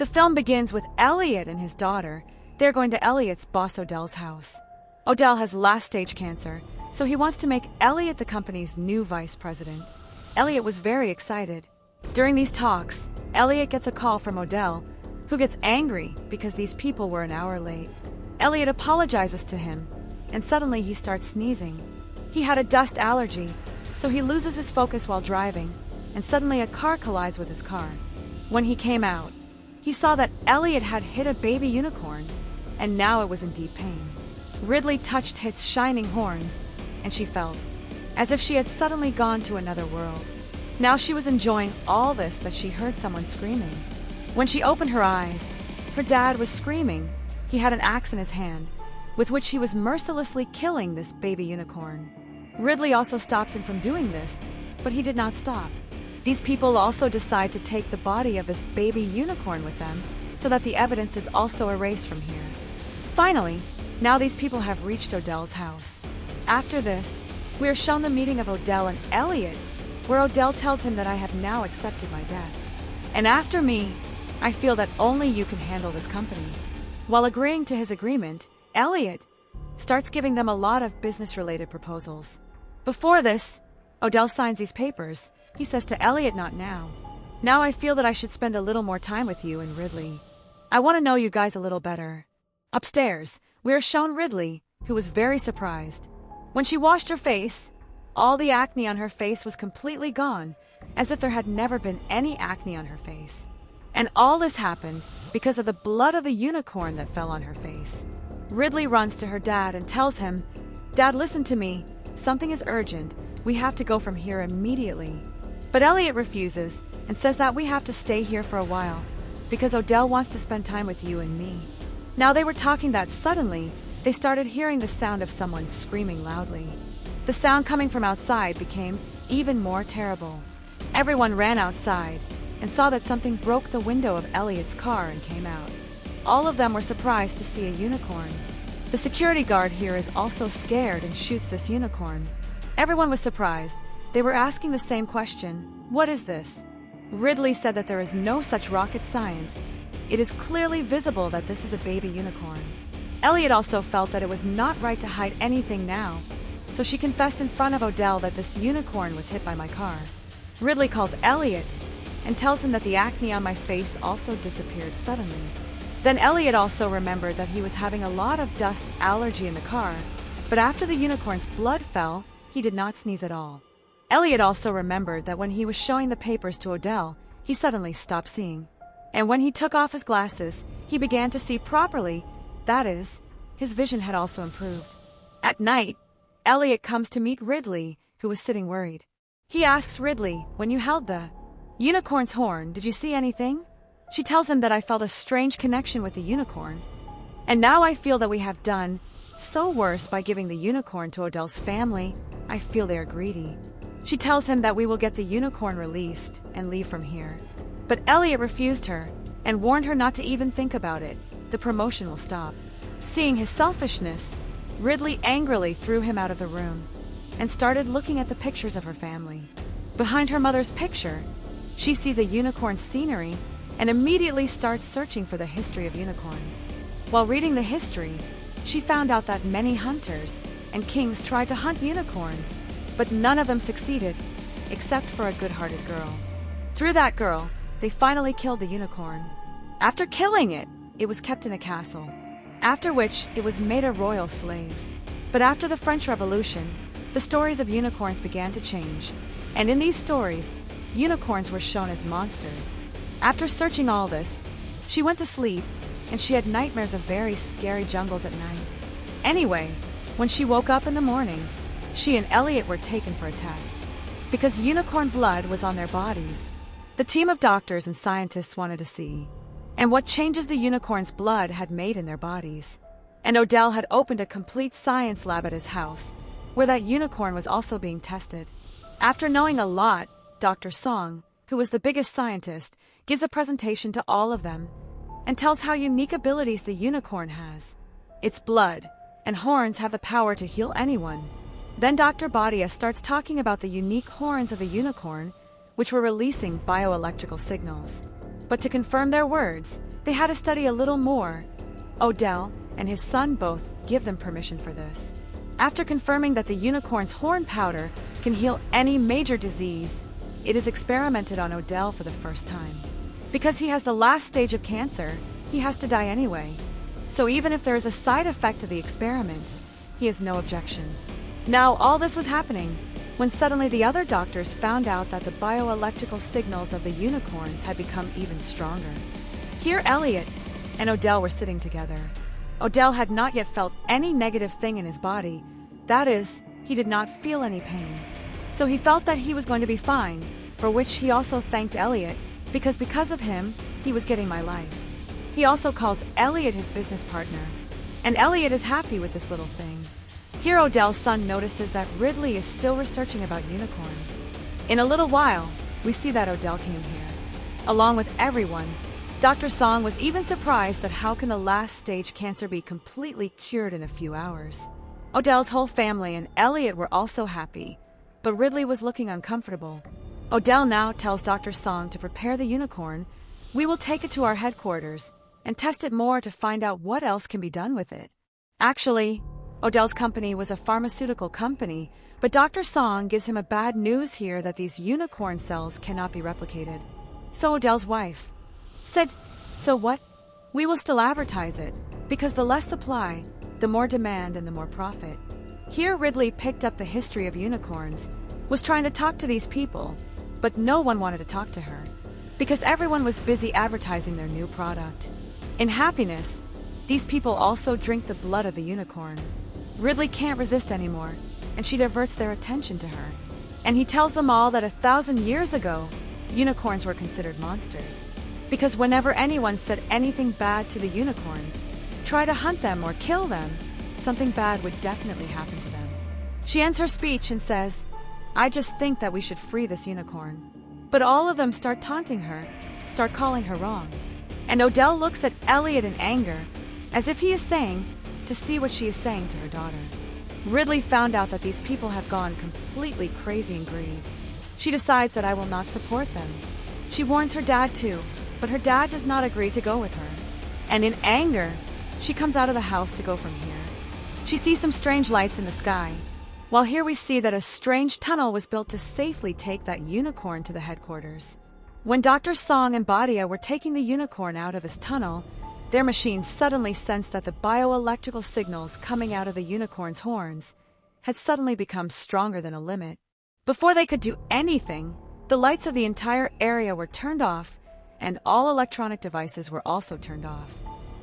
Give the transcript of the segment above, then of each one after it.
The film begins with Elliot and his daughter. They're going to Elliot's boss Odell's house. Odell has last-stage cancer, so he wants to make Elliot the company's new vice president. Elliot was very excited. During these talks, Elliot gets a call from Odell, who gets angry because these people were an hour late. Elliot apologizes to him, and suddenly he starts sneezing. He had a dust allergy, so he loses his focus while driving, and suddenly a car collides with his car. When he came out, he saw that Elliot had hit a baby unicorn, and now it was in deep pain. Ridley touched its shining horns, and she felt as if she had suddenly gone to another world. Now she was enjoying all this that she heard someone screaming. When she opened her eyes, her dad was screaming. He had an axe in his hand, with which he was mercilessly killing this baby unicorn. Ridley also stopped him from doing this, but he did not stop. These people also decide to take the body of this baby unicorn with them, so that the evidence is also erased from here. Finally, now these people have reached Odell's house. After this, we are shown the meeting of Odell and Elliot, where Odell tells him that I have now accepted my death. And after me, I feel that only you can handle this company. While agreeing to his agreement, Elliot starts giving them a lot of business-related proposals. Before this, Odell signs these papers. He says to Elliot, "Not now. Now I feel that I should spend a little more time with you and Ridley. I want to know you guys a little better." Upstairs, we are shown Ridley, who was very surprised. When she washed her face, all the acne on her face was completely gone, as if there had never been any acne on her face. And all this happened because of the blood of the unicorn that fell on her face. Ridley runs to her dad and tells him, "Dad, listen to me. Something is urgent. We have to go from here immediately." But Elliot refuses and says that we have to stay here for a while, because Odell wants to spend time with you and me. Now they were talking that suddenly, they started hearing the sound of someone screaming loudly. The sound coming from outside became even more terrible. Everyone ran outside and saw that something broke the window of Elliot's car and came out. All of them were surprised to see a unicorn. The security guard here is also scared and shoots this unicorn. Everyone was surprised. They were asking the same question, "What is this?" Ridley said that there is no such rocket science. It is clearly visible that this is a baby unicorn. Elliot also felt that it was not right to hide anything now, so she confessed in front of Odell that this unicorn was hit by my car. Ridley calls Elliot and tells him that the acne on my face also disappeared suddenly. Then Elliot also remembered that he was having a lot of dust allergy in the car, but after the unicorn's blood fell, he did not sneeze at all. Elliot also remembered that when he was showing the papers to Odell, he suddenly stopped seeing. And when he took off his glasses, he began to see properly. That is, his vision had also improved. At night, Elliot comes to meet Ridley, who was sitting worried. He asks Ridley, "When you held the unicorn's horn, did you see anything?" She tells him that I felt a strange connection with the unicorn. And now I feel that we have done so worse by giving the unicorn to Odell's family. I feel they are greedy. She tells him that we will get the unicorn released and leave from here. But Elliot refused her and warned her not to even think about it. The promotion will stop. Seeing his selfishness, Ridley angrily threw him out of the room and started looking at the pictures of her family. Behind her mother's picture, she sees a unicorn scenery and immediately starts searching for the history of unicorns. While reading the history, she found out that many hunters and kings tried to hunt unicorns, but none of them succeeded, except for a good-hearted girl. Through that girl, they finally killed the unicorn. After killing it, it was kept in a castle, after which it was made a royal slave. But after the French Revolution, the stories of unicorns began to change, and in these stories, unicorns were shown as monsters. After searching all this, she went to sleep, and she had nightmares of very scary jungles at night. Anyway, when she woke up in the morning, she and Elliot were taken for a test. Because unicorn blood was on their bodies, the team of doctors and scientists wanted to see and what changes the unicorn's blood had made in their bodies. And Odell had opened a complete science lab at his house, where that unicorn was also being tested. After knowing a lot, Dr. Song, who was the biggest scientist, gives a presentation to all of them and tells how unique abilities the unicorn has. Its blood and horns have the power to heal anyone. Then Dr. Badia starts talking about the unique horns of the unicorn, which were releasing bioelectrical signals. But to confirm their words, they had to study a little more. Odell and his son both give them permission for this. After confirming that the unicorn's horn powder can heal any major disease, it is experimented on Odell for the first time. Because he has the last stage of cancer, he has to die anyway. So even if there is a side effect to the experiment, he has no objection. Now, all this was happening when suddenly the other doctors found out that the bioelectrical signals of the unicorns had become even stronger. Here Elliot and Odell were sitting together. Odell had not yet felt any negative thing in his body. That is, he did not feel any pain. So he felt that he was going to be fine, for which he also thanked Elliot, because of him, he was getting my life. He also calls Elliot his business partner, and Elliot is happy with this little thing. Here Odell's son notices that Ridley is still researching about unicorns. In a little while, we see that Odell came here. Along with everyone, Dr. Song was even surprised that how can the last stage cancer be completely cured in a few hours. Odell's whole family and Elliot were also happy, but Ridley was looking uncomfortable. Odell now tells Dr. Song to prepare the unicorn. We will take it to our headquarters and test it more to find out what else can be done with it. Actually, Odell's company was a pharmaceutical company, but Dr. Song gives him a bad news here that these unicorn cells cannot be replicated. So Odell's wife said, "So what? We will still advertise it, because the less supply, the more demand and the more profit." Here Ridley picked up the history of unicorns, was trying to talk to these people, but no one wanted to talk to her, because everyone was busy advertising their new product. In happiness, these people also drink the blood of the unicorn. Ridley can't resist anymore, and she diverts their attention to her. And he tells them all that 1,000 years ago, unicorns were considered monsters. Because whenever anyone said anything bad to the unicorns, try to hunt them or kill them, something bad would definitely happen to them. She ends her speech and says, "I just think that we should free this unicorn." But all of them start taunting her, start calling her wrong. And Odell looks at Elliot in anger, as if he is saying, to see what she is saying to her daughter. Ridley found out that these people have gone completely crazy in greed. She decides that I will not support them. She warns her dad too, but her dad does not agree to go with her. And in anger, she comes out of the house to go from here. She sees some strange lights in the sky. While here we see that a strange tunnel was built to safely take that unicorn to the headquarters. When Dr. Song and Badia were taking the unicorn out of his tunnel, their machines suddenly sensed that the bioelectrical signals coming out of the unicorn's horns had suddenly become stronger than a limit. Before they could do anything, the lights of the entire area were turned off, and all electronic devices were also turned off.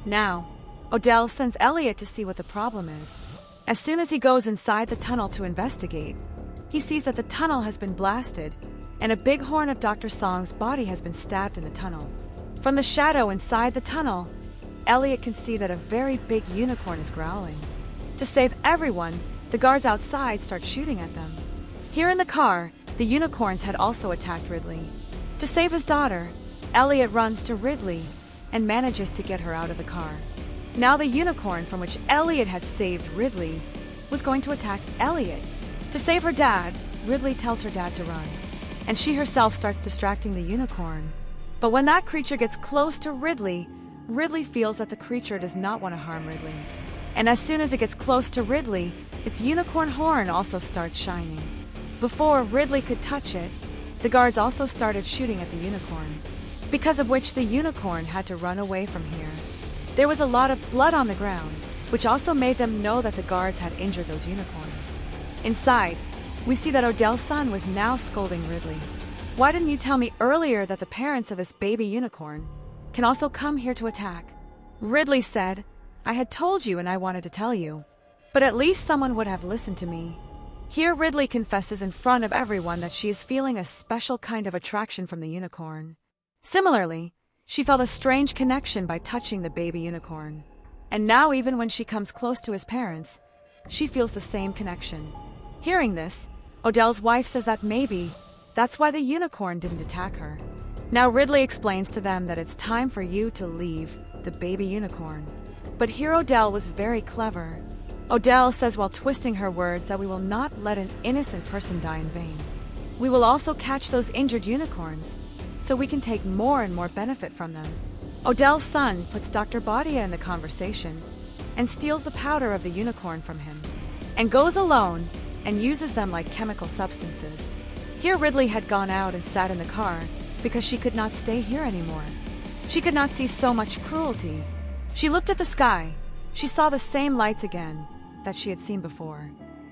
Now, Odell sends Elliot to see what the problem is. As soon as he goes inside the tunnel to investigate, he sees that the tunnel has been blasted, and a big horn of Dr. Song's body has been stabbed in the tunnel. From the shadow inside the tunnel, Elliot can see that a very big unicorn is growling. To save everyone, the guards outside start shooting at them. Here in the car, the unicorns had also attacked Ridley. To save his daughter, Elliot runs to Ridley and manages to get her out of the car. Now the unicorn from which Elliot had saved Ridley was going to attack Elliot. To save her dad, Ridley tells her dad to run, and she herself starts distracting the unicorn. But when that creature gets close to Ridley, Ridley feels that the creature does not want to harm Ridley. And as soon as it gets close to Ridley, its unicorn horn also starts shining. Before Ridley could touch it, the guards also started shooting at the unicorn, because of which the unicorn had to run away from here. There was a lot of blood on the ground, which also made them know that the guards had injured those unicorns. Inside, we see that Odell's son was now scolding Ridley. "Why didn't you tell me earlier that the parents of this baby unicorn can also come here to attack?" Ridley said, "I had told you and I wanted to tell you, but at least someone would have listened to me." Here Ridley confesses in front of everyone that she is feeling a special kind of attraction from the unicorn. Similarly, she felt a strange connection by touching the baby unicorn. And now even when she comes close to his parents, she feels the same connection. Hearing this, Odell's wife says that maybe that's why the unicorn didn't attack her. Now Ridley explains to them that it's time for you to leave the baby unicorn. But here Odell was very clever. Odell says while twisting her words that we will not let an innocent person die in vain. We will also catch those injured unicorns. so we can take more and more benefit from them. Odell's son puts Dr. Badia in the conversation and steals the powder of the unicorn from him, and goes alone and uses them like chemical substances. Here Ridley had gone out and sat in the car because she could not stay here anymore. She could not see so much cruelty. She looked at the sky. She saw the same lights again that she had seen before.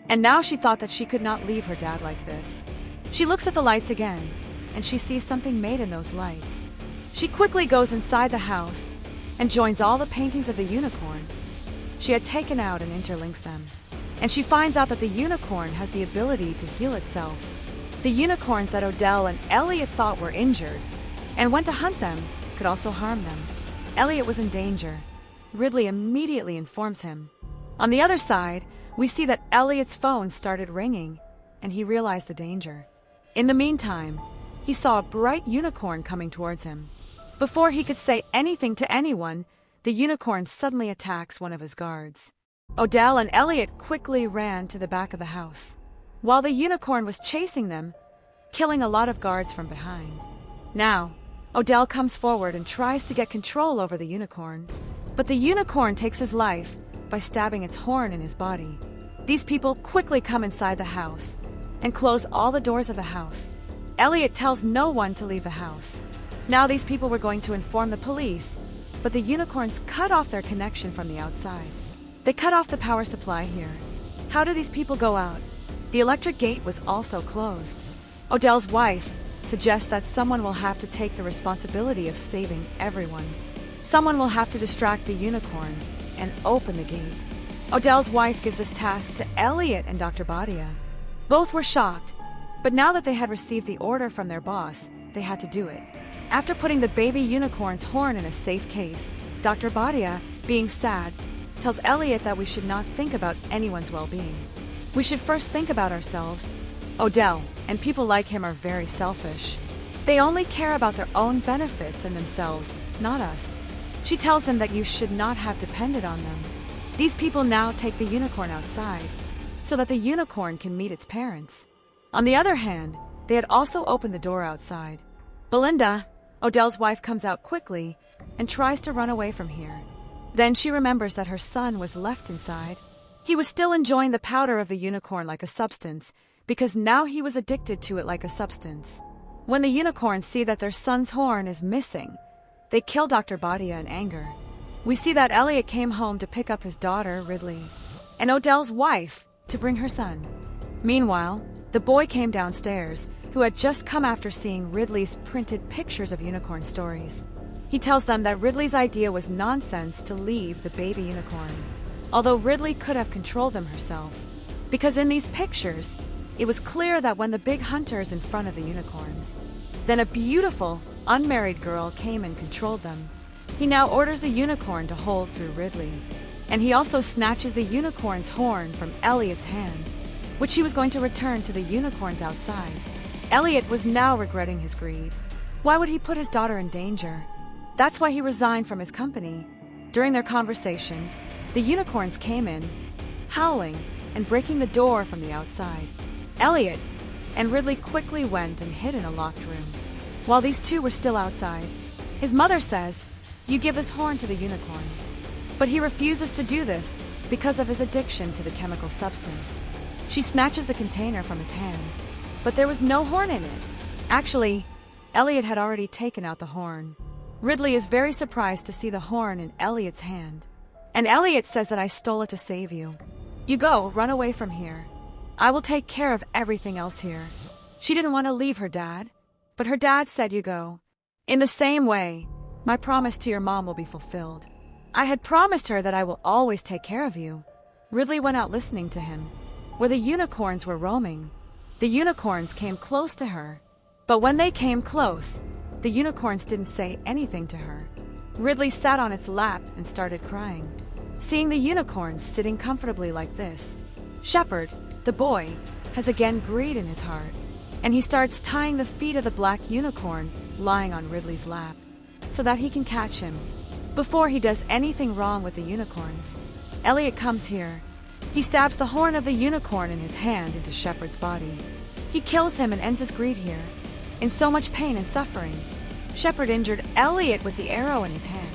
And now she thought that she could not leave her dad like this. She looks at the lights again, and she sees something made in those lights. She quickly goes inside the house and joins all the paintings of the unicorn she had taken out and interlinks them. And she finds out that the unicorn has the ability to heal itself. The unicorns that Odell and Elliot thought were injured and went to hunt them could also harm them. Elliot was in danger. Ridley immediately informs him. On the other side, we see that Elliot's phone started ringing, and he realized the danger. In the meantime, he saw a bright unicorn coming towards him. Before he could say anything to anyone, the unicorn suddenly attacks one of his guards. Odell and Elliot quickly ran to the back of the house, while the unicorn was chasing them, killing a lot of guards from behind. Now, Odell comes forward and tries to get control over the unicorn, but the unicorn takes his life by stabbing its horn in his body. These people quickly come inside the house and close all the doors of the house. Elliot tells no one to leave the house. Now these people were going to inform the police, but the unicorns cut off their connection from the outside. They cut off the power supply here. How do these people go out? The electric gate was also closed. Odell's wife suggests that someone will have to take the responsibility of saving everyone. Someone will have to distract the unicorns and open the gate. Odell's wife gives this task to Elliot and Dr. Badia. Both were shocked, but now that they had received the order from their boss, they had to do it. After putting the baby unicorn's horn in a safe case, Dr. Badia, being sad, tells Elliot that we should not think about anyone's well-being. We should first think about ourselves. Odell and people like him are very selfish. They only care about their own benefits and themselves, not us. She tells him that you should not have depended on them. These people now take the unicorn outside, so that the unicorn can meet its parents. On the other hand, they had also opened the door outside. Belinda, Odell's wife, comes out quickly and tries to run away from here. Then she remembers that her son was left inside. He was still enjoying the powder of the unicorn like a substance, because now he was addicted to it like a substance. When the unicorns see that their son's horn is missing, they kill Dr. Badia in anger. We see that Elliot came home to pick up his daughter, Ridley, and Odell's wife to bring her son. Meanwhile, the boy came downstairs, who had just come after seeing Ridley's printed pictures of unicorn stories. He tells them that Ridley's idea was nonsense to leave the baby unicorn, although Ridley could have controlled them herself, because in these pictures, it was clear that when the big hunter is in front of the unicorns, then a beautiful, unmarried girl came and controlled them. He now orders the unicorn to hold through Ridley, and he also snatches the unicorn's horn from Elliot's hand, which he was going to return to the unicorns outside. Elliot was now regretting his greed. Why would he put his daughter in danger? That's why he resigned from his company. During their conversation, the unicorns came in, howling and breaking the door from the outside. Elliot and Ridley quickly went and hid in a locked room. While these two were still outside, his mother says, "You give this horn to the unicorns." But he refuses to do this because of his addiction to the chemical substance. She snatches the container from his hand, but there was no horn in it. Actually, Elliot had already taken out the horn. Ridley is very surprised to see the horn in Elliot's hand. And Elliot says that I stole it to save you. You go, run away from here. I will take care of everything else here. She didn't want to leave her dad, but her dad said you go. In the same way, my promise to your mom will be fulfilled. I had promised her that I will always take care of you. Ridley went out listening to him, where the unicorns were roaming. The unicorns came close to her, but when they came close, the unicorns didn't say anything to her. Ridley sat on its lap and started crying. Seeing the unicorns sitting comfortably like this, Shepherd, the boy, has again greed in his heart, and he starts tying the feet of the black unicorn lying on Ridley's lap, so that he can catch him before he does anything wrong with the unicorns. Elliot comes here. He stabs the horn of the unicorn in his hand into Shepherd's body. He kills him and ends his greed here, in so much pain and suffering. Shepard injured Elliot with the arrow in his hand.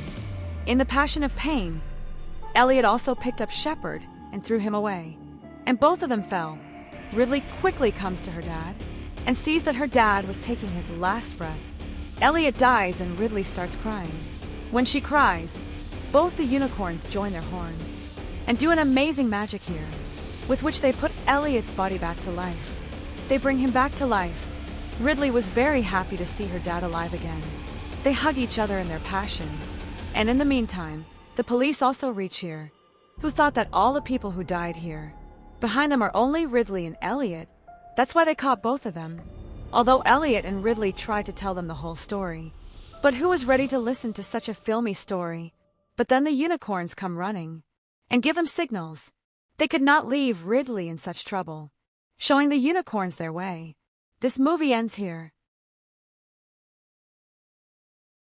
In the passion of pain, Elliot also picked up Shepard and threw him away, and both of them fell. Ridley quickly comes to her dad and sees that her dad was taking his last breath. Elliot dies and Ridley starts crying. When she cries, both the unicorns join their horns and do an amazing magic here, with which they put Elliot's body back to life. They bring him back to life. Ridley was very happy to see her dad alive again. They hug each other in their passion. And in the meantime, the police also reach here, who thought that all the people who died here, behind them are only Ridley and Elliot. That's why they caught both of them. Although Elliot and Ridley tried to tell them the whole story. But who was ready to listen to such a filmy story? But then the unicorns come running and give them signals. They could not leave Ridley in such trouble, showing the unicorns their way. This movie ends here.